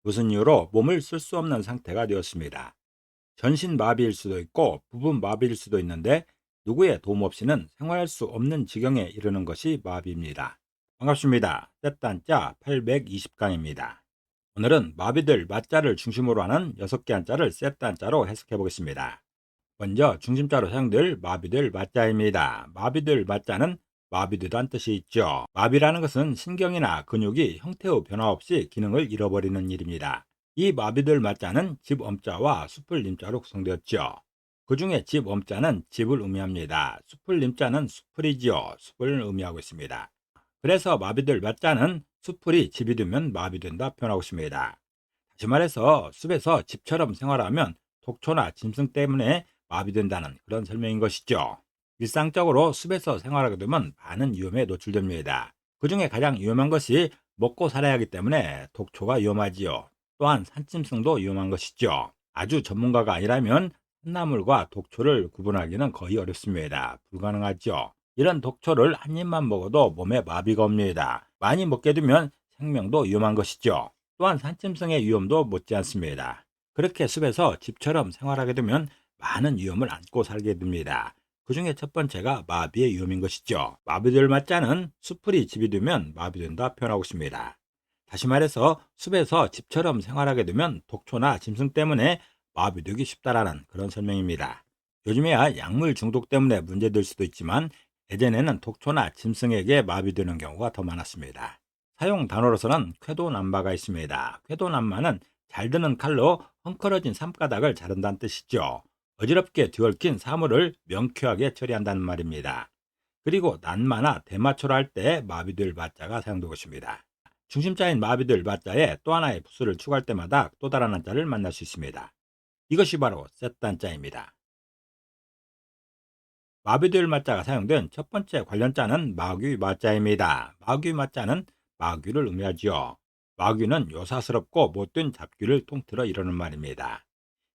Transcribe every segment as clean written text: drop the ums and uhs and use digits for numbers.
무슨 이유로 몸을 쓸 수 없는 상태가 되었습니다. 전신 마비일 수도 있고 부분 마비일 수도 있는데 누구의 도움 없이는 생활할 수 없는 지경에 이르는 것이 마비입니다. 반갑습니다. 셋단자 820강입니다. 오늘은 마비들 맞자를 중심으로 하는 6개 한자를 셋단자로 해석해 보겠습니다. 먼저 중심자로 사용될 마비들 맞자입니다. 마비들 맞자는 마비되다는 뜻이 있죠. 마비라는 것은 신경이나 근육이 형태의 변화 없이 기능을 잃어버리는 일입니다. 이 마비들 맞자는 집 엄자와 숲을 님자로 구성되었죠. 그 중에 집 엄자는 집을 의미합니다. 숲을 님자는 숲을이지요. 숲을 의미하고 있습니다. 그래서 마비들 맞자는 숲을이 집이 되면 마비된다 표현하고 있습니다. 다시 말해서 숲에서 집처럼 생활하면 독초나 짐승 때문에 마비된다는 그런 설명인 것이죠. 일상적으로 숲에서 생활하게 되면 많은 위험에 노출됩니다. 그 중에 가장 위험한 것이 먹고 살아야 하기 때문에 독초가 위험하지요. 또한 산짐승도 위험한 것이죠. 아주 전문가가 아니라면 산나물과 독초를 구분하기는 거의 어렵습니다. 불가능하죠. 이런 독초를 한 입만 먹어도 몸에 마비가 옵니다. 많이 먹게 되면 생명도 위험한 것이죠. 또한 산짐승의 위험도 못지 않습니다. 그렇게 숲에서 집처럼 생활하게 되면 많은 위험을 안고 살게 됩니다. 그 중에 첫 번째가 마비의 위험인 것이죠. 마비될 맞자는 숲풀이 집이 되면 마비된다 표현하고 있습니다. 다시 말해서 숲에서 집처럼 생활하게 되면 독초나 짐승 때문에 마비되기 쉽다라는 그런 설명입니다. 요즘에야 약물 중독 때문에 문제될 수도 있지만 예전에는 독초나 짐승에게 마비되는 경우가 더 많았습니다. 사용 단어로서는 쾌도난마가 있습니다. 쾌도난마는 잘 드는 칼로 헝클어진 삼가닥을 자른다는 뜻이죠. 어지럽게 뒤얽힌 사물을 명쾌하게 처리한다는 말입니다. 그리고 난마나 대마초를 할 때 마비될 마자가 사용되고 있습니다. 중심자인 마비될 마자에 또 하나의 부수를 추가할 때마다 또 다른 한자를 만날 수 있습니다. 이것이 바로 셋단자입니다. 마비될 마자가 사용된 첫 번째 관련자는 마귀 마자입니다. 마귀 마자는 마귀를 의미하지요. 마귀는 요사스럽고 못된 잡귀를 통틀어 이루는 말입니다.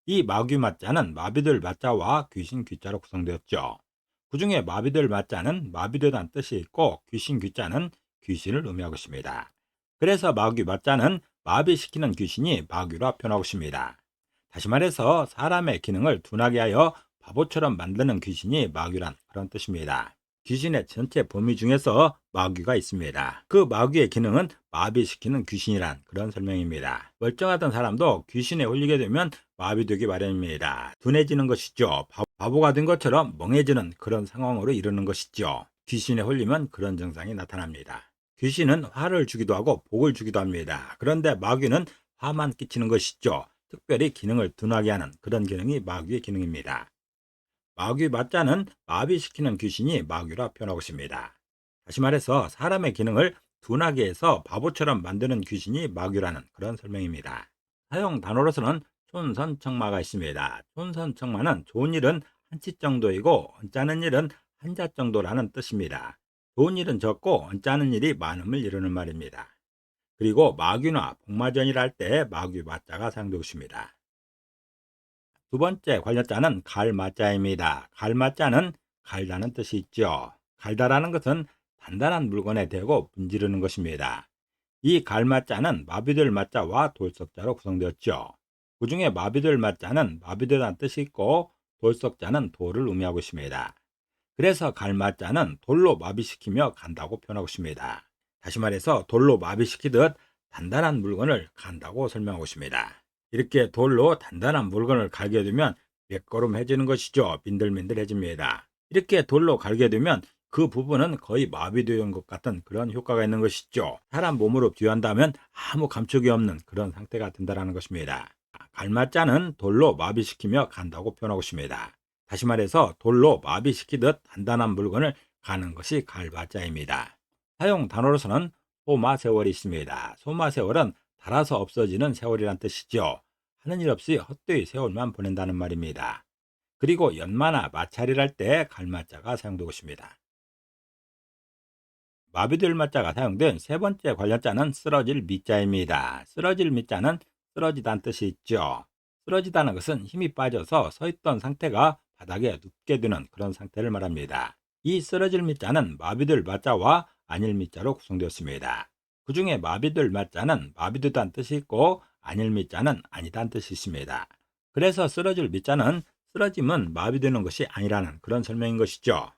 이 마귀 마자는 마비들 마자와 귀신 귀자로 구성되었죠. 그 중에 마비들 마자는 마비되다는 뜻이 있고 귀신 귀자는 귀신을 의미하고 있습니다. 그래서 마귀 마자는 마비시키는 귀신이 마귀라 표현하고 있습니다. 다시 말해서 사람의 기능을 둔하게 하여 바보처럼 만드는 귀신이 마귀란 그런 뜻입니다. 귀신의 전체 범위 중에서 마귀가 있습니다. 그 마귀의 기능은 마비시키는 귀신이란 그런 설명입니다. 멀쩡하던 사람도 귀신에 홀리게 되면 마비되기 마련입니다. 둔해지는 것이죠. 바보가 된 것처럼 멍해지는 그런 상황으로 이르는 것이죠. 귀신에 홀리면 그런 증상이 나타납니다. 귀신은 화를 주기도 하고 복을 주기도 합니다. 그런데 마귀는 화만 끼치는 것이죠. 특별히 기능을 둔하게 하는 그런 기능이 마귀의 기능입니다. 마귀 맞자는 마비시키는 귀신이 마귀라 표현하고 있습니다. 다시 말해서 사람의 기능을 둔하게 해서 바보처럼 만드는 귀신이 마귀라는 그런 설명입니다. 사용 단어로서는 촌선청마가 있습니다. 촌선청마는 좋은 일은 한치 정도이고 언짢은 일은 한자 정도라는 뜻입니다. 좋은 일은 적고 언짢은 일이 많음을 이루는 말입니다. 그리고 마귀나 복마전이라 할 때 마귀 맞자가 사용되고 있습니다. 두 번째 관련자는 갈맞자입니다. 갈맞자는 갈다는 뜻이 있죠. 갈다라는 것은 단단한 물건에 대고 문지르는 것입니다. 이 갈맞자는 마비될 맞자와 돌석자로 구성되었죠. 그 중에 마비될 맞자는 마비되다는 뜻이 있고 돌석자는 돌을 의미하고 있습니다. 그래서 갈맞자는 돌로 마비시키며 간다고 표현하고 있습니다. 다시 말해서 돌로 마비시키듯 단단한 물건을 간다고 설명하고 있습니다. 이렇게 돌로 단단한 물건을 갈게 되면 매끄럼해지는 것이죠. 빈들빈들해집니다. 이렇게 돌로 갈게 되면 그 부분은 거의 마비되는 것 같은 그런 효과가 있는 것이죠. 사람 몸으로 비유한다면 아무 감촉이 없는 그런 상태가 된다는 것입니다. 갈맞자는 돌로 마비시키며 간다고 표현하고 있습니다. 다시 말해서 돌로 마비시키듯 단단한 물건을 가는 것이 갈맞자입니다. 사용 단어로서는 소마세월이 있습니다. 소마세월은 닳아서 없어지는 세월이란 뜻이죠. 하는 일 없이 헛되이 세월만 보낸다는 말입니다. 그리고 연마나 마찰이랄 할 때 갈맞자가 사용되고 있습니다. 마비될 맞자가 사용된 세 번째 관련자는 쓰러질 미자입니다. 쓰러질 미자는 쓰러지다는 뜻이 있죠. 쓰러지다는 것은 힘이 빠져서 서 있던 상태가 바닥에 눕게 되는 그런 상태를 말합니다. 이 쓰러질 미자는 마비될 맞자와 아닐 미자로 구성되었습니다. 그 중에 마비될 맞자는 마비되다는 뜻이 있고 아닐 밑자는 아니다는 뜻이 있습니다. 그래서 쓰러질 밑자는 쓰러짐은 마비되는 것이 아니라는 그런 설명인 것이죠.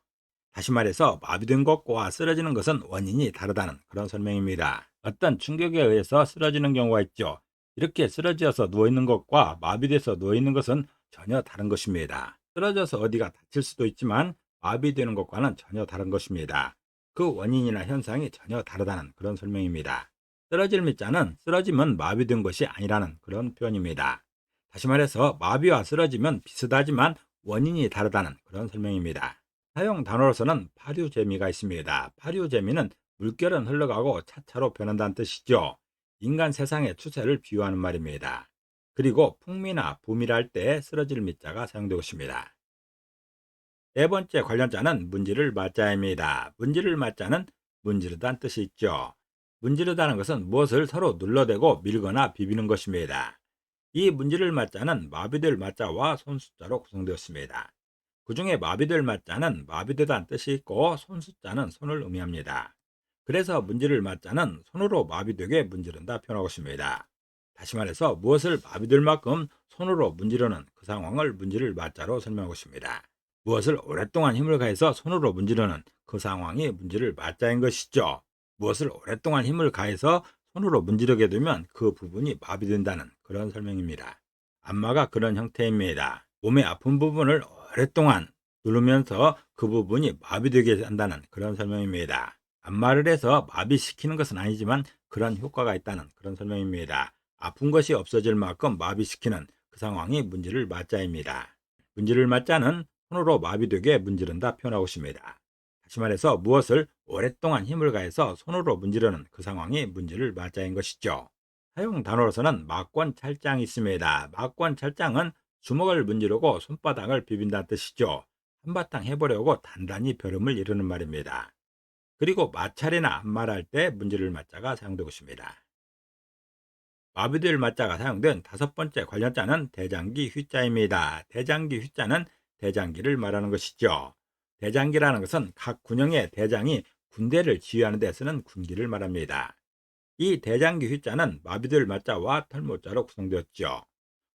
다시 말해서 마비된 것과 쓰러지는 것은 원인이 다르다는 그런 설명입니다. 어떤 충격에 의해서 쓰러지는 경우가 있죠. 이렇게 쓰러져서 누워있는 것과 마비돼서 누워있는 것은 전혀 다른 것입니다. 쓰러져서 어디가 다칠 수도 있지만 마비되는 것과는 전혀 다른 것입니다. 그 원인이나 현상이 전혀 다르다는 그런 설명입니다. 쓰러질 밑자는 쓰러짐은 마비된 것이 아니라는 그런 표현입니다. 다시 말해서 마비와 쓰러짐은 비슷하지만 원인이 다르다는 그런 설명입니다. 사용 단어로서는 파류재미가 있습니다. 파류재미는 물결은 흘러가고 차차로 변한다는 뜻이죠. 인간 세상의 추세를 비유하는 말입니다. 그리고 풍미나 붐이라 할 때 쓰러질 밑자가 사용되고 있습니다. 네 번째 관련자는 문지를 맞자입니다. 문지를 맞자는 문지르다는 뜻이 있죠. 문지르다는 것은 무엇을 서로 눌러대고 밀거나 비비는 것입니다. 이 문지를 맞자는 마비될 맞자와 손숫자로 구성되었습니다. 그 중에 마비될 맞자는 마비되다는 뜻이 있고 손숫자는 손을 의미합니다. 그래서 문지를 맞자는 손으로 마비되게 문지른다 표현하고 있습니다. 다시 말해서 무엇을 마비될 만큼 손으로 문지르는 그 상황을 문지를 맞자로 설명하고 있습니다. 무엇을 오랫동안 힘을 가해서 손으로 문지르는 그 상황이 문지를 맞자인 것이죠. 무엇을 오랫동안 힘을 가해서 손으로 문지르게 되면 그 부분이 마비된다는 그런 설명입니다. 안마가 그런 형태입니다. 몸의 아픈 부분을 오랫동안 누르면서 그 부분이 마비되게 한다는 그런 설명입니다. 안마를 해서 마비시키는 것은 아니지만 그런 효과가 있다는 그런 설명입니다. 아픈 것이 없어질 만큼 마비시키는 그 상황이 문지를 맞자입니다. 문지를 맞자는 손으로 마비되게 문지른다 표현하고 있습니다. 다시 말해서 무엇을 오랫동안 힘을 가해서 손으로 문지르는 그 상황이 문지를 맞자인 것이죠. 사용 단어로서는 막권찰장이 있습니다. 막권찰장은 주먹을 문지르고 손바닥을 비빈다는 뜻이죠. 한바탕 해보려고 단단히 벼름을 이루는 말입니다. 그리고 마찰이나 안마할 때 문지를 맞자가 사용되고 있습니다. 마비될 맞자가 사용된 다섯 번째 관련자는 대장기 휘자입니다. 대장기 휘자는 대장기를 말하는 것이죠. 대장기라는 것은 각 군영의 대장이 군대를 지휘하는 데 쓰는 군기를 말합니다. 이 대장기 휘자는 마비될 맞자와 털모자로 구성되었죠.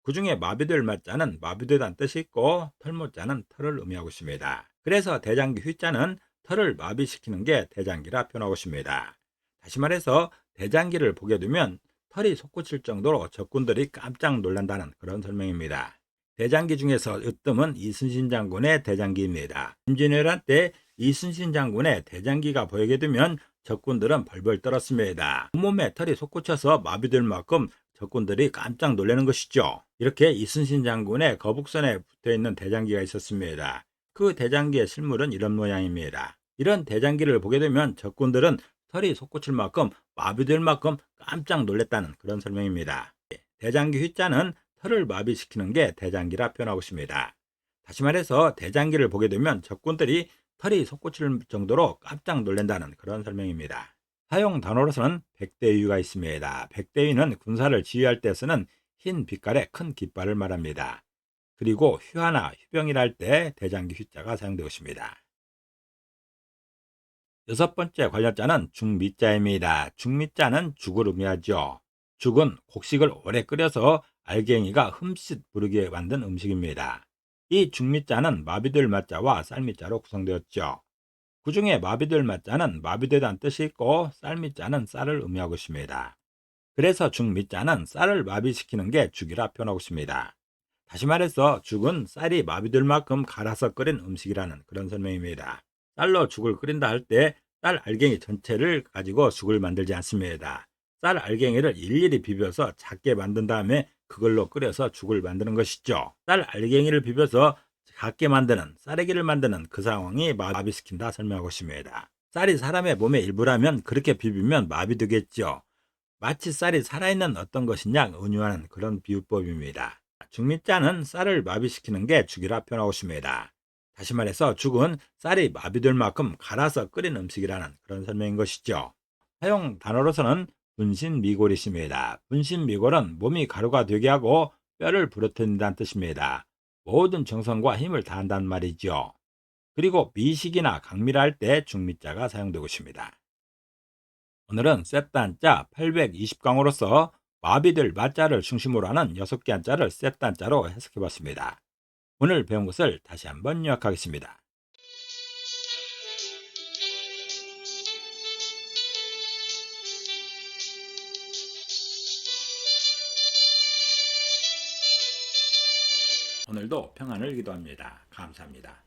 그 중에 마비될 맞자는 마비되다는 뜻이 있고 털모자는 털을 의미하고 있습니다. 그래서 대장기 휘자는 털을 마비시키는 게 대장기라 표현하고 있습니다. 다시 말해서 대장기를 보게 되면 털이 솟구칠 정도로 적군들이 깜짝 놀란다는 그런 설명입니다. 대장기 중에서 으뜸은 이순신 장군의 대장기입니다. 임진왜란 때 이순신 장군의 대장기가 보이게 되면 적군들은 벌벌 떨었습니다. 온몸에 털이 솟구쳐서 마비될 만큼 적군들이 깜짝 놀라는 것이죠. 이렇게 이순신 장군의 거북선에 붙어있는 대장기가 있었습니다. 그 대장기의 실물은 이런 모양입니다. 이런 대장기를 보게 되면 적군들은 털이 솟구칠 만큼 마비될 만큼 깜짝 놀랐다는 그런 설명입니다. 대장기 휘자는 털을 마비시키는 게 대장기라 표현하고 있습니다. 다시 말해서 대장기를 보게 되면 적군들이 털이 솟구칠 정도로 깜짝 놀란다는 그런 설명입니다. 사용 단어로서는 백대위가 있습니다. 백대위는 군사를 지휘할 때 쓰는 흰 빛깔의 큰 깃발을 말합니다. 그리고 휘하나 휘병이라 할 때 대장기 휘자가 사용되고 있습니다. 여섯 번째 관련자는 죽밑자입니다. 죽밑자는 죽을 의미하죠. 죽은 곡식을 오래 끓여서 알갱이가 흠칫 부르게 만든 음식입니다. 이 죽밑자는 마비될 맞자와 쌀밑자로 구성되었죠. 그 중에 마비될 맞자는 마비되다는 뜻이 있고 쌀밑자는 쌀을 의미하고 있습니다. 그래서 죽밑자는 쌀을 마비시키는 게 죽이라 표현하고 있습니다. 다시 말해서 죽은 쌀이 마비될 만큼 갈아서 끓인 음식이라는 그런 설명입니다. 쌀로 죽을 끓인다 할 때 쌀 알갱이 전체를 가지고 죽을 만들지 않습니다. 쌀 알갱이를 일일이 비벼서 작게 만든 다음에 그걸로 끓여서 죽을 만드는 것이죠. 쌀 알갱이를 비벼서 작게 만드는 쌀에기를 만드는 그 상황이 마비시킨다 설명하고 있습니다. 쌀이 사람의 몸의 일부라면 그렇게 비비면 마비되겠죠. 마치 쌀이 살아있는 어떤 것이냐 은유하는 그런 비유법입니다. 죽밑자는 쌀을 마비시키는 게 죽이라 표현하고 있습니다. 다시 말해서 죽은 쌀이 마비될 만큼 갈아서 끓인 음식이라는 그런 설명인 것이죠. 사용 단어로서는 분신미골이십니다. 분신미골은 몸이 가루가 되게 하고 뼈를 부러뜨린다는 뜻입니다. 모든 정성과 힘을 다한다는 말이죠. 그리고 미식이나 강미라 할 때 죽밑자가 사용되고 있습니다. 오늘은 셋단자 820강으로서 마비들 마자를 중심으로 하는 6개 한자를 세트 한자로 해석해 봤습니다. 오늘 배운 것을 다시 한번 요약하겠습니다. 오늘도 평안을 기도합니다. 감사합니다.